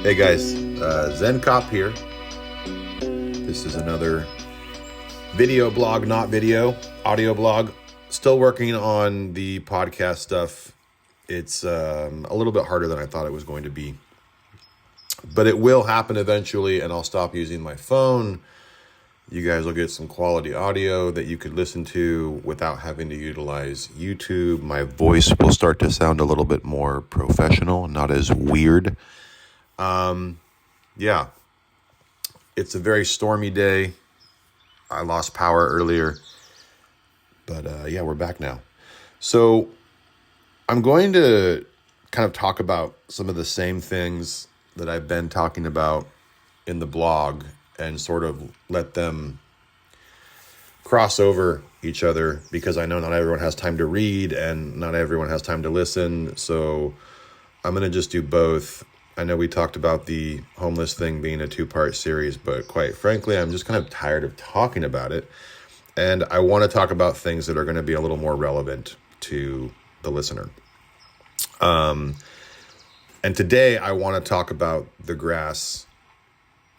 Hey guys, Zen Cop here. This is another video blog, not video, audio blog. Still working on the podcast stuff. It's a little bit harder than I thought it was going to be. But it will happen eventually, and I'll stop using my phone. You guys will get some quality audio that you could listen to without having to utilize YouTube. My voice will start to sound a little bit more professional, not as weird. Yeah, it's a very stormy day. I lost power earlier, but yeah, we're back now. So I'm going to kind of talk about some of the same things that I've been talking about in the blog and sort of let them cross over each other, because I know not everyone has time to read and not everyone has time to listen. So I'm going to just do both. I know we talked about the homeless thing being a 2-part series, but quite frankly, I'm just kind of tired of talking about it. And I want to talk about things that are going to be a little more relevant to the listener. And today I want to talk about the grass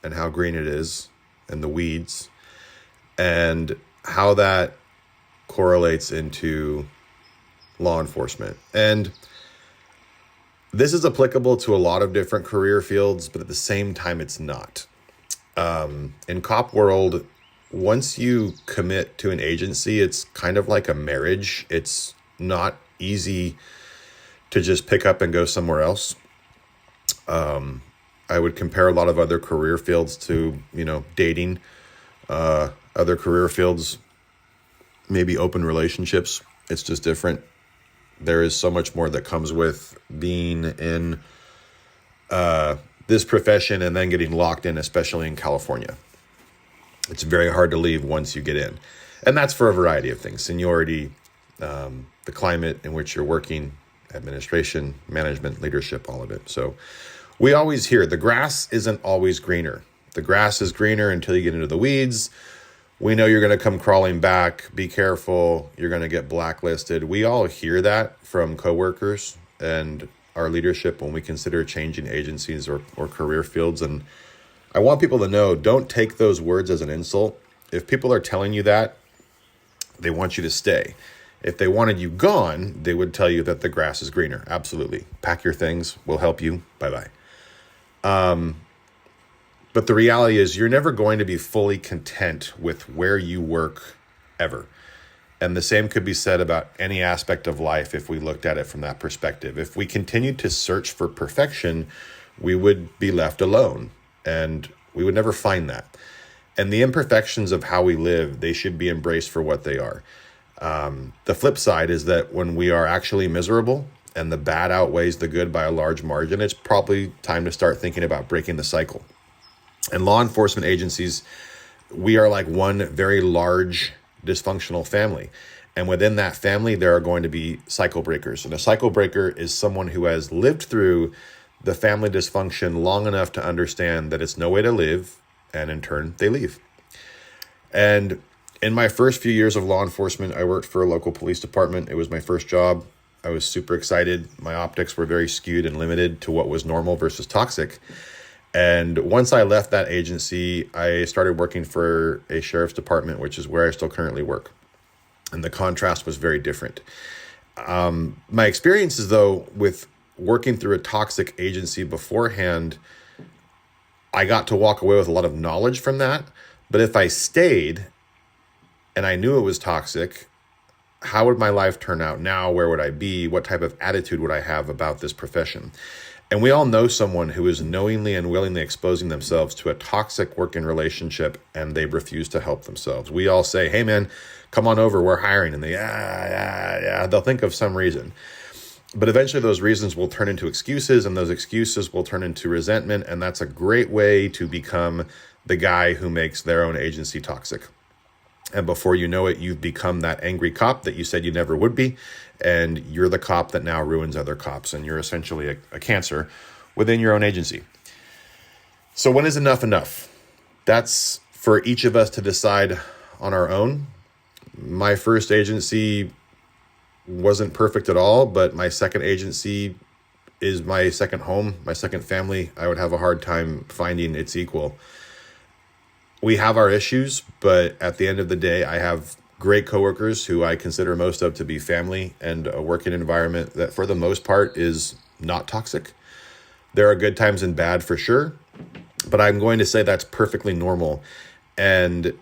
and how green it is and the weeds and how that correlates into law enforcement. And this is applicable to a lot of different career fields, but at the same time, it's not. In cop world, once you commit to an agency, it's kind of like a marriage. It's not easy to just pick up and go somewhere else. I would compare a lot of other career fields to, dating. Other career fields, maybe open relationships. It's just different. There is so much more that comes with being in this profession and then getting locked in, especially in California. It's very hard to leave once you get in. And that's for a variety of things. Seniority, the climate in which you're working, administration, management, leadership, all of it. So we always hear the grass isn't always greener. The grass is greener until you get into the weeds. We know you're going to come crawling back. Be careful. You're going to get blacklisted. We all hear that from coworkers and our leadership when we consider changing agencies or career fields. And I want people to know, don't take those words as an insult. If people are telling you that, they want you to stay. If they wanted you gone, they would tell you that the grass is greener. Absolutely. Pack your things. We'll help you. Bye-bye. But the reality is you're never going to be fully content with where you work ever. And the same could be said about any aspect of life if we looked at it from that perspective. If we continued to search for perfection, we would be left alone and we would never find that. And the imperfections of how we live, they should be embraced for what they are. The flip side is that when we are actually miserable and the bad outweighs the good by a large margin, it's probably time to start thinking about breaking the cycle. And law enforcement agencies, we are like one very large dysfunctional family. And within that family, there are going to be cycle breakers. And a cycle breaker is someone who has lived through the family dysfunction long enough to understand that it's no way to live. And in turn, they leave. And in my first few years of law enforcement, I worked for a local police department. It was my first job. I was super excited. My optics were very skewed and limited to what was normal versus toxic. And once I left that agency, I started working for a sheriff's department, which is where I still currently work. And the contrast was very different. My experiences, though, with working through a toxic agency beforehand, I got to walk away with a lot of knowledge from that. But if I stayed and I knew it was toxic, how would my life turn out now? Where would I be? What type of attitude would I have about this profession? And we all know someone who is knowingly and willingly exposing themselves to a toxic working relationship and they refuse to help themselves. We all say, hey man, come on over, we're hiring. And they'll think of some reason. But eventually those reasons will turn into excuses and those excuses will turn into resentment. And that's a great way to become the guy who makes their own agency toxic. And before you know it, you've become that angry cop that you said you never would be. And you're the cop that now ruins other cops. And you're essentially a cancer within your own agency. So when is enough enough? That's for each of us to decide on our own. My first agency wasn't perfect at all, but my second agency is my second home, my second family. I would have a hard time finding its equal. We have our issues, but at the end of the day, I have great coworkers who I consider most of to be family, and a working environment that for the most part is not toxic. There are good times and bad for sure, but I'm going to say that's perfectly normal. And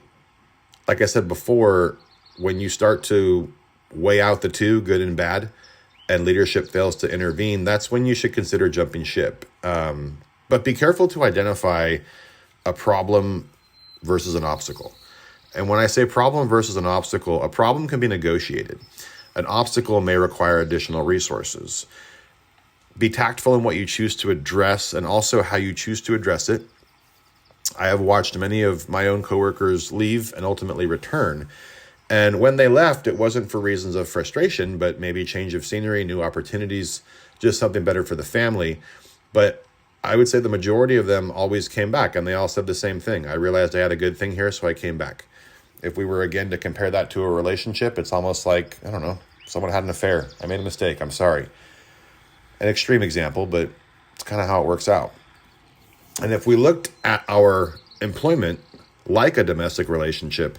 like I said before, when you start to weigh out the two, good and bad, and leadership fails to intervene, that's when you should consider jumping ship. But be careful to identify a problem versus an obstacle. And when I say problem versus an obstacle, a problem can be negotiated. An obstacle may require additional resources. Be tactful in what you choose to address and also how you choose to address it. I have watched many of my own coworkers leave and ultimately return. And when they left, it wasn't for reasons of frustration, but maybe change of scenery, new opportunities, just something better for the family. But I would say the majority of them always came back, and they all said the same thing. I realized I had a good thing here, so I came back. If we were, again, to compare that to a relationship, it's almost like, I don't know, someone had an affair. I made a mistake. I'm sorry. An extreme example, but it's kind of how it works out. And if we looked at our employment like a domestic relationship,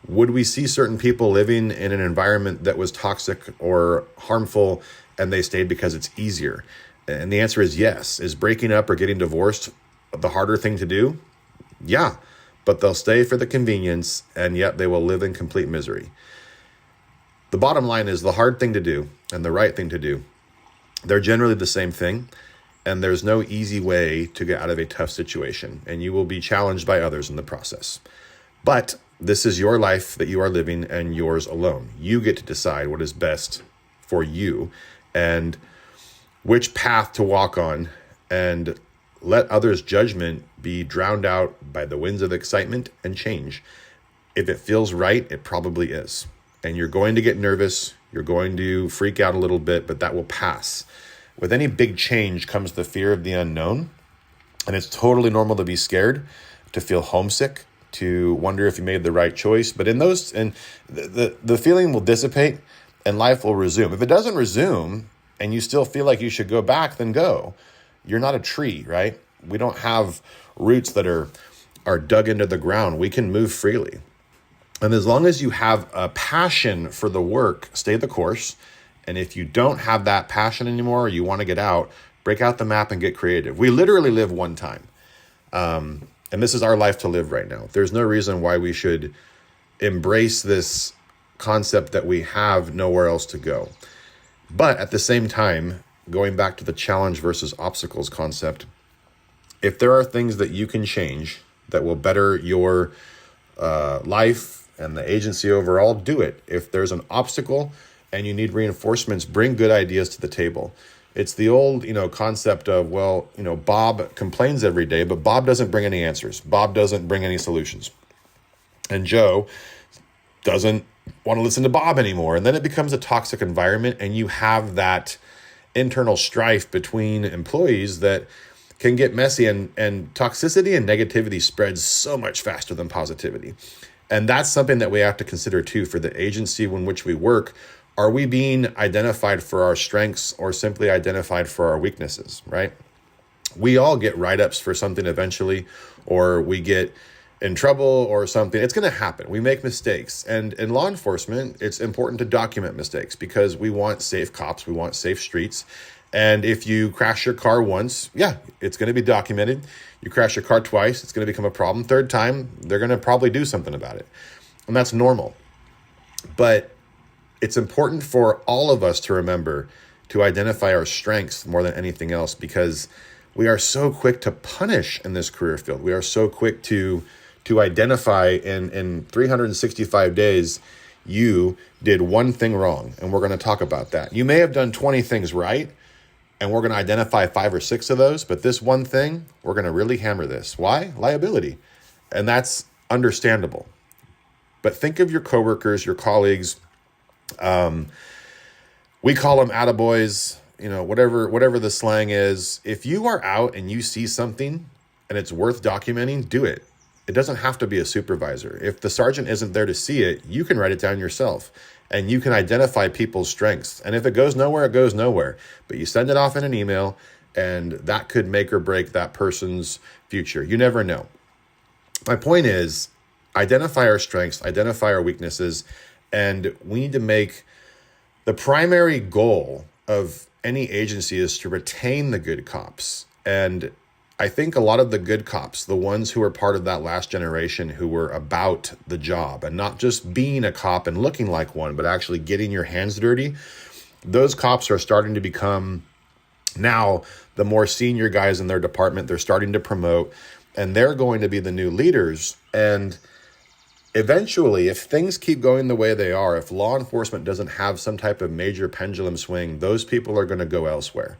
would we see certain people living in an environment that was toxic or harmful and they stayed because it's easier? And the answer is yes. Is breaking up or getting divorced the harder thing to do? Yeah, but they'll stay for the convenience, and yet they will live in complete misery. The bottom line is the hard thing to do and the right thing to do, they're generally the same thing, and there's no easy way to get out of a tough situation, and you will be challenged by others in the process. But this is your life that you are living, and yours alone. You get to decide what is best for you and which path to walk on, and let others' judgment be drowned out by the winds of excitement and change. If it feels right, it probably is. And you're going to get nervous. You're going to freak out a little bit, but that will pass. With any big change comes the fear of the unknown. And it's totally normal to be scared, to feel homesick, to wonder if you made the right choice. But in those, and the feeling will dissipate and life will resume. If it doesn't resume and you still feel like you should go back, then go. You're not a tree, right? We don't have roots that are dug into the ground. We can move freely. And as long as you have a passion for the work, stay the course. And if you don't have that passion anymore, or you want to get out, break out the map and get creative. We literally live one time. And this is our life to live right now. There's no reason why we should embrace this concept that we have nowhere else to go. But at the same time, going back to the challenge versus obstacles concept, if there are things that you can change that will better your life and the agency overall, do it. If there's an obstacle and you need reinforcements, bring good ideas to the table. It's the old, concept of, Bob complains every day, but Bob doesn't bring any answers. Bob doesn't bring any solutions. And Joe doesn't want to listen to Bob anymore. And then it becomes a toxic environment, and you have that internal strife between employees that can get messy, and toxicity and negativity spreads so much faster than positivity. And that's something that we have to consider too for the agency in which we work. Are we being identified for our strengths or simply identified for our weaknesses, right? We all get write-ups for something eventually, or we get in trouble or something. It's going to happen. We make mistakes. And in law enforcement, it's important to document mistakes because we want safe cops. We want safe streets. And if you crash your car once, it's going to be documented. You crash your car twice, it's going to become a problem. Third time, they're going to probably do something about it. And that's normal. But it's important for all of us to remember to identify our strengths more than anything else, because we are so quick to punish in this career field. We are so quick to identify in 365 days, you did one thing wrong, and we're going to talk about that. You may have done 20 things right, and we're going to identify 5 or 6 of those, but this one thing, we're going to really hammer this. Why? Liability. And that's understandable. But think of your coworkers, your colleagues. We call them attaboys, whatever the slang is. If you are out and you see something and it's worth documenting, do it. It doesn't have to be a supervisor. If the sergeant isn't there to see it, you can write it down yourself and you can identify people's strengths. And if it goes nowhere, it goes nowhere. But you send it off in an email and that could make or break that person's future. You never know. My point is, identify our strengths, identify our weaknesses, and we need to make the primary goal of any agency is to retain the good cops. And I think a lot of the good cops, the ones who were part of that last generation who were about the job and not just being a cop and looking like one, but actually getting your hands dirty, those cops are starting to become now the more senior guys in their department. They're starting to promote, and they're going to be the new leaders. And eventually, if things keep going the way they are, if law enforcement doesn't have some type of major pendulum swing, those people are going to go elsewhere.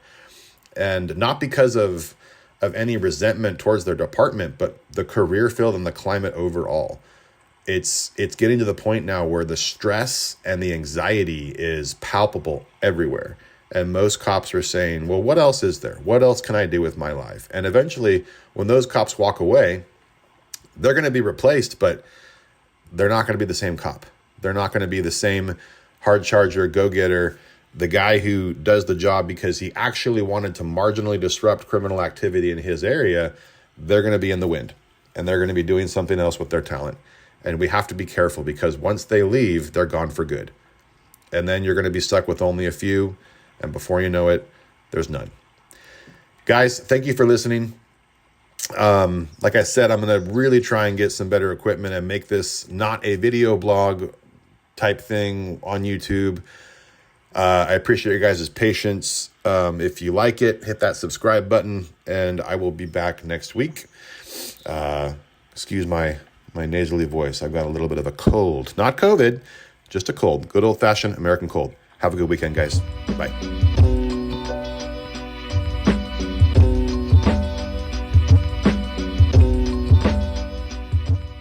And not because of any resentment towards their department, but the career field and the climate overall. It's getting to the point now where the stress and the anxiety is palpable everywhere. And most cops are saying, well, what else is there? What else can I do with my life? And eventually, when those cops walk away, they're going to be replaced, but they're not going to be the same cop. They're not going to be the same hard charger, go-getter, the guy who does the job because he actually wanted to marginally disrupt criminal activity in his area. They're going to be in the wind, and they're going to be doing something else with their talent. And we have to be careful because once they leave, they're gone for good. And then you're going to be stuck with only a few, and before you know it, there's none. Guys, thank you for listening. Like I said, I'm going to really try and get some better equipment and make this not a video blog type thing on YouTube. I appreciate your guys' patience. If you like it, hit that subscribe button, and I will be back next week. Excuse my nasally voice. I've got a little bit of a cold. Not COVID, just a cold. Good old-fashioned American cold. Have a good weekend, guys. Bye.